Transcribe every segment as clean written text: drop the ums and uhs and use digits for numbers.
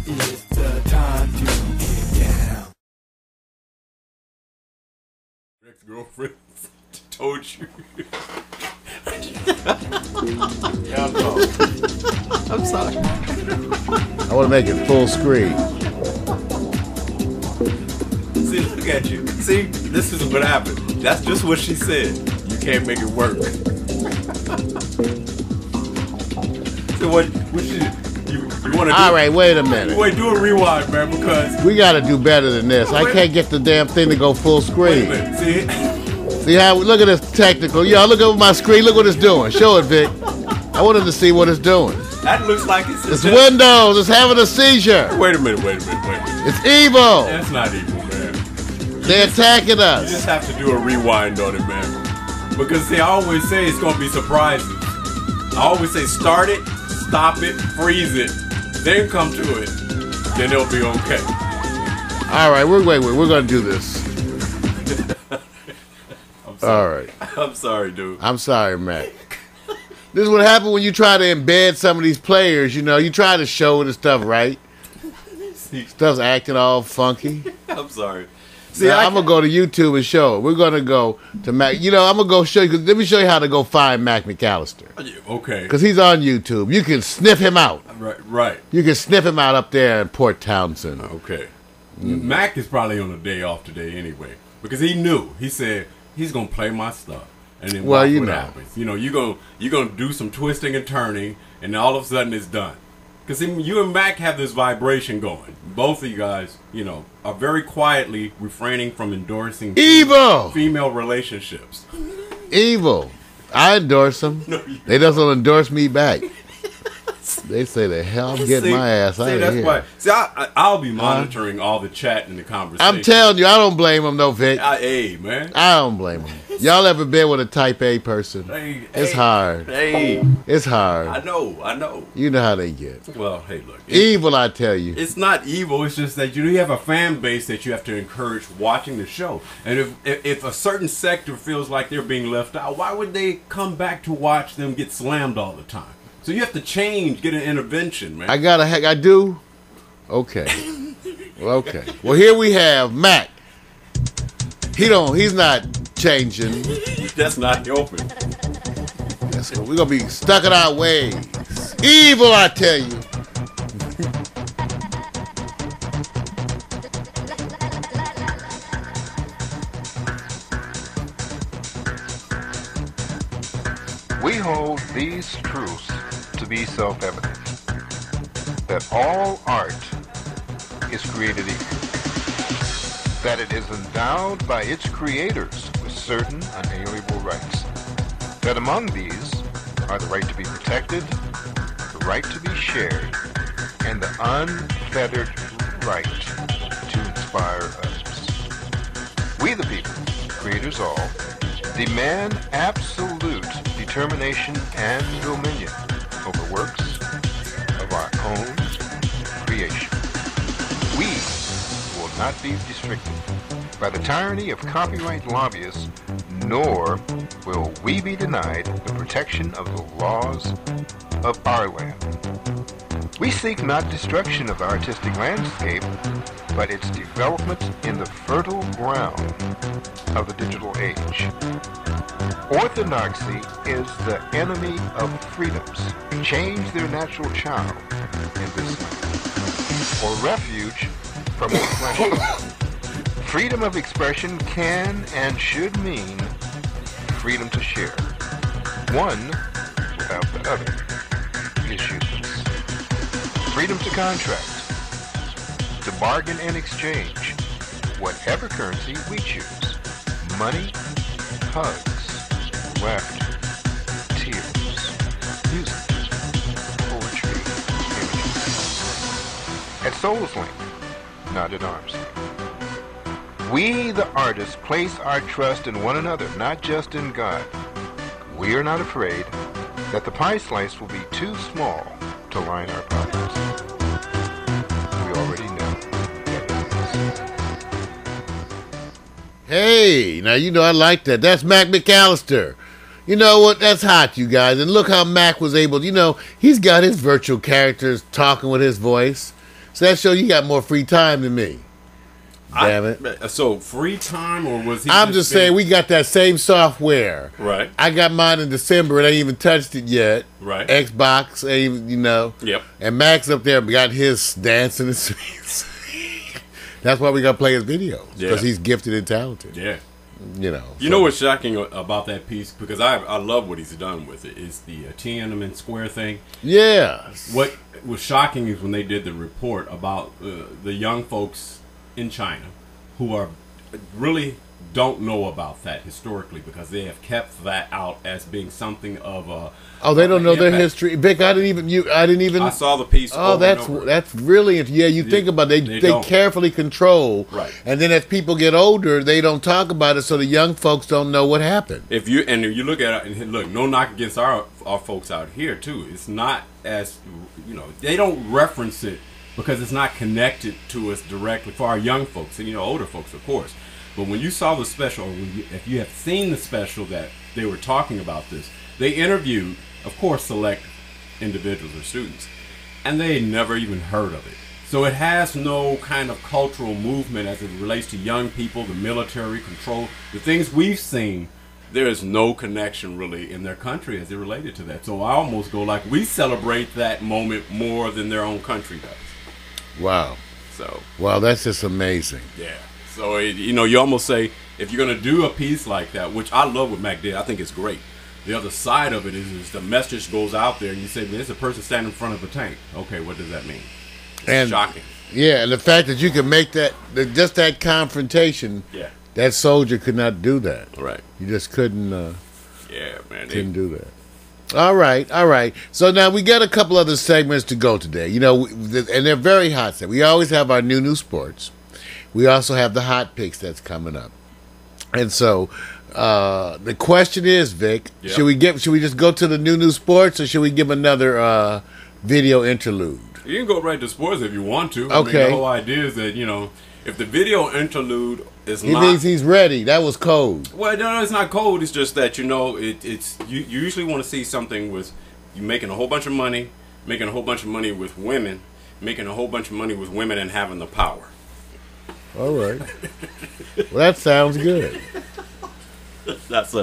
It's the time to get down. Ex-girlfriend told you. I'm sorry. I want to make it full screen. See, look at you. See, this is what happened. That's just what she said. You can't make it work. So what you want to do? All right, wait a minute. Wait, do a rewind, man, because We got to do better than this. I can't get the damn thing to go full wait a screen. minute. See, See how? Look at this technical. Y'all look over my screen. Look what it's doing. Show it, Vic. I wanted to see what it's doing. that looks like it's It's Windows. It's having a seizure. Wait a minute. It's evil. That's not evil, man. They're attacking You us. just have to do a rewind on it, man. Because see, I always say it's gonna be surprises. I always say start it, stop it, freeze it, then come to it, then it'll be okay. All right, wait. We're gonna do this. I'm sorry. All right. I'm sorry, dude. I'm sorry, Mac. This is what happens when you try to embed some of these players. You know, you try to show the stuff right. See, Stuff's acting all funky. I'm sorry. See, Now, I'm gonna go to YouTube and show it. We're gonna go to Mac. You know, I'm gonna go show you. Let me show you how to go find Mac McAllister Okay. because he's on YouTube. You can sniff him out. Right. You can sniff him out up there in Port Townsend. Okay. Mac is probably on a day off today anyway because he knew. He said he's gonna play my stuff, and then Well, watch you what know. happens. You know, you're gonna do some twisting and turning, and all of a sudden it's done. Because you and Mac have this vibration going. Both of you guys, you know, are very quietly refraining from endorsing Evil, female relationships. evil. I endorse them. No, you They doesn't endorse me back. They say the hell I'm getting my ass out of that's here. why. See, I'll be monitoring all the chat and the conversation. I'm telling you, I don't blame them, though, Vic. Hey, man. I don't blame them. Y'all ever been with a type A person? It's hard. Hey, It's hard. I know. You know how they get. Well, hey, look. Evil, I tell you. It's not evil. It's just that you have a fan base that you have to encourage watching the show. And if a certain sector feels like they're being left out, why would they come back to watch them get slammed all the time? So you have to change, get an intervention, man. I do? Okay. Well, okay. Well, here we have Mac. He's not changing. That's not helping. We're going to be stuck in our ways. Evil, I tell you. We hold these truths to be self-evident, that all art is created equal, that it is endowed by its creators with certain unalienable rights, that among these are the right to be protected, the right to be shared, and the unfettered right to inspire others. We the people, creators all, demand absolute determination and dominion over works of our own creation. We will not be restricted by the tyranny of copyright lobbyists, nor will we be denied the protection of the laws of our land. We seek not destruction of the artistic landscape, but its development in the fertile ground of the digital age. Orthodoxy is the enemy of freedoms. Change their natural child in this land, or refuge from oppression. Freedom of expression can and should mean freedom to share. One without the other is useless. Freedom to contract, to bargain and exchange, whatever currency we choose. Money, hugs, laughter, tears, music, poetry, images. At soul's length, not at arm's length. We, the artists, place our trust in one another, not just in God. We are not afraid that the pie slice will be too small to line our pockets. We already know that it is. Hey, now you know I like that. That's Mac McAllister. You know what? That's hot, you guys. And look how Mac was able, he's got his virtual characters talking with his voice. So that shows you got more free time than me. Damn it. So free time, or was he? I'm just saying we got that same software. Right. I got mine in December and I ain't even touched it yet. Right. Xbox, ain't even, you know. Yep. And Max up there got his dancing and singing. That's why we got to play his videos. Because he's gifted and talented. Yeah. You know. You know what's shocking about that piece? Because I love what he's done with it. Is the Tiananmen Square thing. Yeah. What was shocking is when they did the report about the young folks in China who are really don't know about that historically, because they have kept that out as being something of a. Oh, they don't know their impact. history, Vic. I didn't even. I saw the piece. Oh, over and over. that's really you think about it, they don't. carefully control, Right. And then as people get older, they don't talk about it, so the young folks don't know what happened. If you look at it and look, no knock against our folks out here too. It's not as they don't reference it because it's not connected to us directly for our young folks and older folks, of course. But when you saw the special, or if you have seen the special that they were talking about this, they interviewed, of course, select individuals or students, and they had never even heard of it. So it has no kind of cultural movement as it relates to young people, the military control, the things we've seen. There is no connection really in their country as it related to that. So I almost go like we celebrate that moment more than their own country does. Wow. So. Wow, that's just amazing. Yeah. So, you almost say, if you're going to do a piece like that, which I love what Mac did, I think it's great. The other side of it is the message goes out there, and you say, well, there's a person standing in front of a tank. Okay, what does that mean? It's shocking. Yeah, and the fact that you can make just that confrontation, that soldier could not do that. Right. You just couldn't. Yeah, man. Couldn't do that. All right. So now we got a couple other segments to go today. And they're very hot. We always have our new sports. We also have the hot picks that's coming up. And so the question is, Vic, should we just go to the new sports, or should we give another video interlude? You can go right to sports if you want to. Okay. I mean, the whole idea is that, if the video interlude is He means he's ready. That was cold. Well, no, it's not cold. It's just that, it's you usually want to see something with you making a whole bunch of money, making a whole bunch of money with women, making a whole bunch of money with women and having the power. All right. Well, that sounds good. That's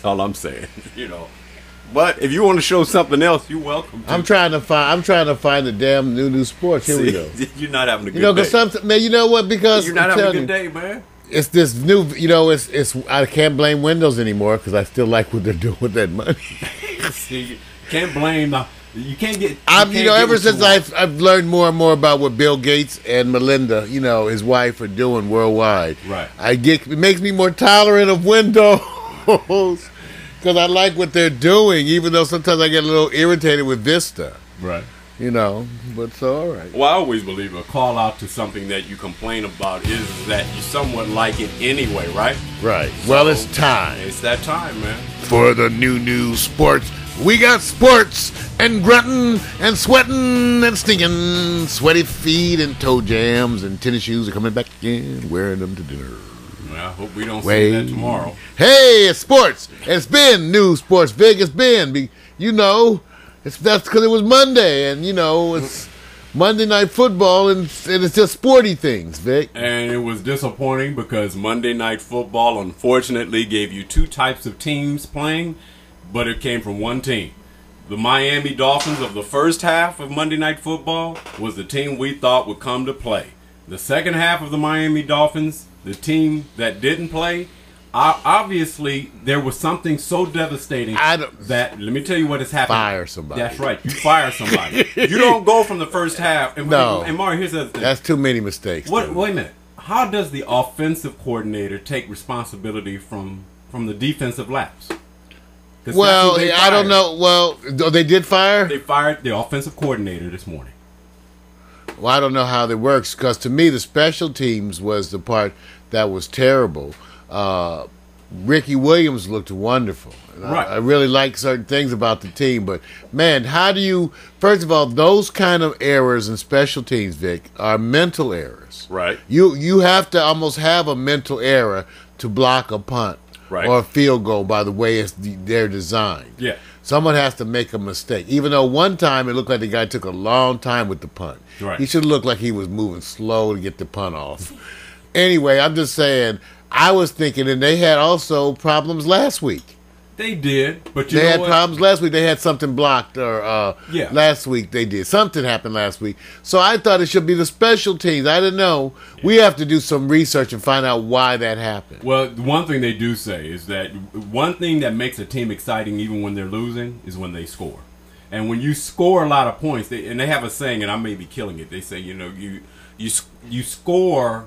all I'm saying, But if you want to show something else, you're welcome to. I'm trying to find the damn new sports. Here we go. You're not having a good day. Because man, you know what? Because you're not having a good day, man. It's this new, it's I can't blame Windows anymore because I still like what they're doing with that money. See, you can't blame. You can't get. Ever since I've learned more and more about what Bill Gates and Melinda, his wife, are doing worldwide. Right. It makes me more tolerant of Windows because I like what they're doing, even though sometimes I get a little irritated with Vista. Right. But so all right. Well, I always believe a call out to something that you complain about is that you somewhat like it anyway, right? Right. So, well, it's time. It's that time, man. For the new sports. We got sports and grunting and sweating and stinking. Sweaty feet and toe jams and tennis shoes are coming back in, wearing them to dinner. Well, I hope we don't see that tomorrow. Hey, it's sports. It's been new sports. Vic, it's been. That's because it was Monday, and it's Monday Night Football, and it's just sporty things, Vic. And it was disappointing because Monday Night Football, unfortunately, gave you two types of teams playing, but it came from one team. The Miami Dolphins of the first half of Monday Night Football was the team we thought would come to play. The second half of the Miami Dolphins, the team that didn't play, obviously there was something so devastating that, let me tell you what has happened. Fire somebody. That's right. You fire somebody. You don't go from the first half. And Mario, here's the other thing. That's too many mistakes. Wait a minute. How does the offensive coordinator take responsibility from the defensive laps? Well, I don't know. Well, they did fire? They fired the offensive coordinator this morning. Well, I don't know how that works because to me the special teams was the part that was terrible. Ricky Williams looked wonderful. Right. I really like certain things about the team, but man, how do you? First of all, those kind of errors in special teams, Vic, are mental errors. Right. You have to almost have a mental error to block a punt. Right. Or a field goal by the way they're designed. Yeah. Someone has to make a mistake. Even though one time it looked like the guy took a long time with the punt. Right. He should look like he was moving slow to get the punt off. Anyway, I'm just saying, I was thinking, and they had also problems last week. They did, but you They know had what? problems last week. They had something blocked, or Yeah. last week they did. Something happened last week. So I thought it should be the special teams. I didn't know. We have to do some research and find out why that happened. Well, one thing they do say is that one thing that makes a team exciting even when they're losing is when they score. And when you score a lot of points, and they have a saying, and I may be killing it. They say, you score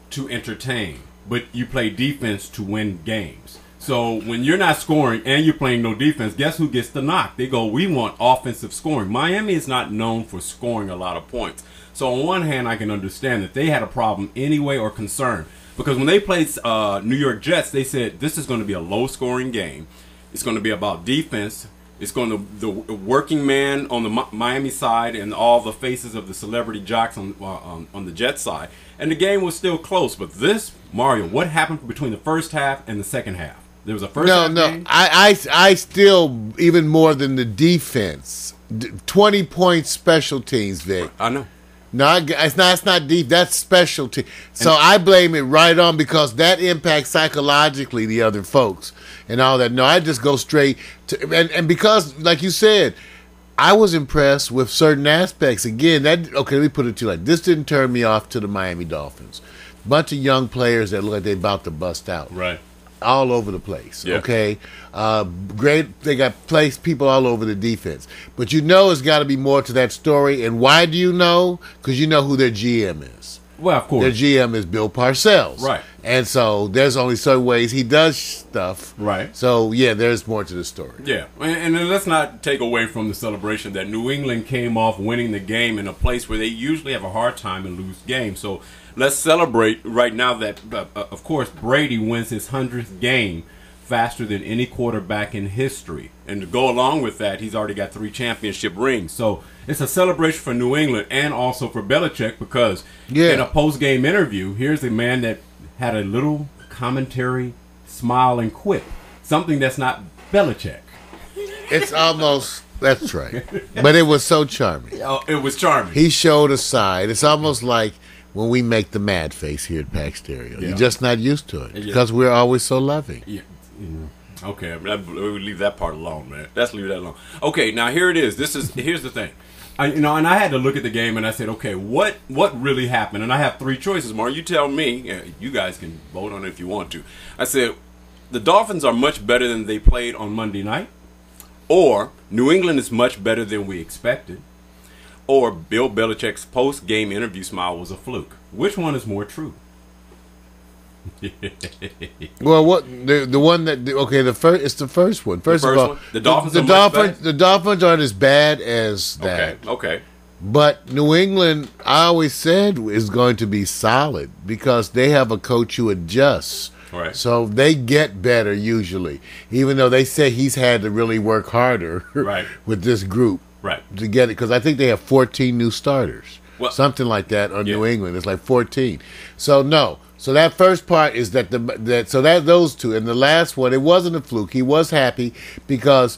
to entertain, but you play defense to win games. So when you're not scoring and you're playing no defense, guess who gets the knock? They go, we want offensive scoring. Miami is not known for scoring a lot of points. So on one hand, I can understand that they had a problem anyway or concern. Because when they played New York Jets, they said this is going to be a low-scoring game. It's going to be about defense. It's going to the working man on the Miami side and all the faces of the celebrity jocks on the Jets side. And the game was still close. But this, Mario, what happened between the first half and the second half? There was a first half game? I still, even more than the defense, 20-point special teams, Vic. I know. No, it's not deep. That's special team. So I blame it right on because that impacts psychologically the other folks and all that. No, I just go straight to and because, like you said, I was impressed with certain aspects. Again, let me put it to you like this: didn't turn me off to the Miami Dolphins. Bunch of young players that look like they're about to bust out. Right. All over the place. Yeah. Okay, great. They got people all over the defense, but it's got to be more to that story. And why do you know? Because you know who their GM is. Well, of course. Their GM is Bill Parcells. Right. And so there's only certain ways he does stuff. Right. So yeah, there's more to the story. Yeah, and then let's not take away from the celebration that New England came off winning the game in a place where they usually have a hard time and lose games. So let's celebrate right now that, of course, Brady wins his 100th game faster than any quarterback in history. And to go along with that, he's already got 3 championship rings. So it's a celebration for New England and also for Belichick because in a post-game interview, here's a man that had a little commentary, smile, and quip. Something that's not Belichick. It's almost, that's right. But it was so charming. Oh, it was charming. He showed a side. It's almost like when we make the mad face here at Pack Stereo. Yeah. You're just not used to it Yeah. because we're always so loving. Yeah. Okay, we'll leave that part alone, man. Let's leave that alone. Okay, now here it is. Here's the thing. And I had to look at the game and I said, okay, what really happened? And I have 3 choices, Mar. You tell me. You guys can vote on it if you want to. I said the Dolphins are much better than they played on Monday night, or New England is much better than we expected, or Bill Belichick's post-game interview smile was a fluke. Which one is more true? Well, what the one that it's the first one. First of all, one? The Dolphins the Dolphins aren't as bad as that. Okay. But New England, I always said, is going to be solid because they have a coach who adjusts. Right. So they get better usually, even though they say he's had to really work harder Right. with this group Right. to get it because I think they have 14 new starters, Well, something like that on yeah. New England. It's like 14. So no. So that first part is that those two, and the last one, it wasn't a fluke. He was happy because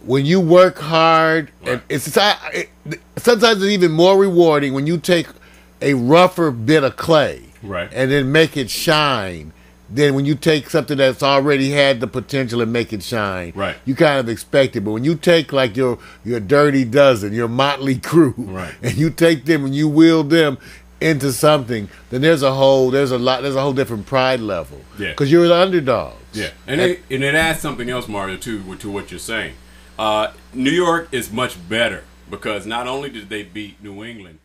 when you work hard, Right. and sometimes it's even more rewarding when you take a rougher bit of clay, Right. and then make it shine. Than when you take something that's already had the potential and make it shine. Right. You kind of expect it, but when you take like your dirty dozen, your motley crew, Right. and you take them and you wield them into something, then there's a whole different pride level. Yeah. Because you're the underdogs. Yeah, and it adds something else, Mario, to what you're saying. New York is much better because not only did they beat New England,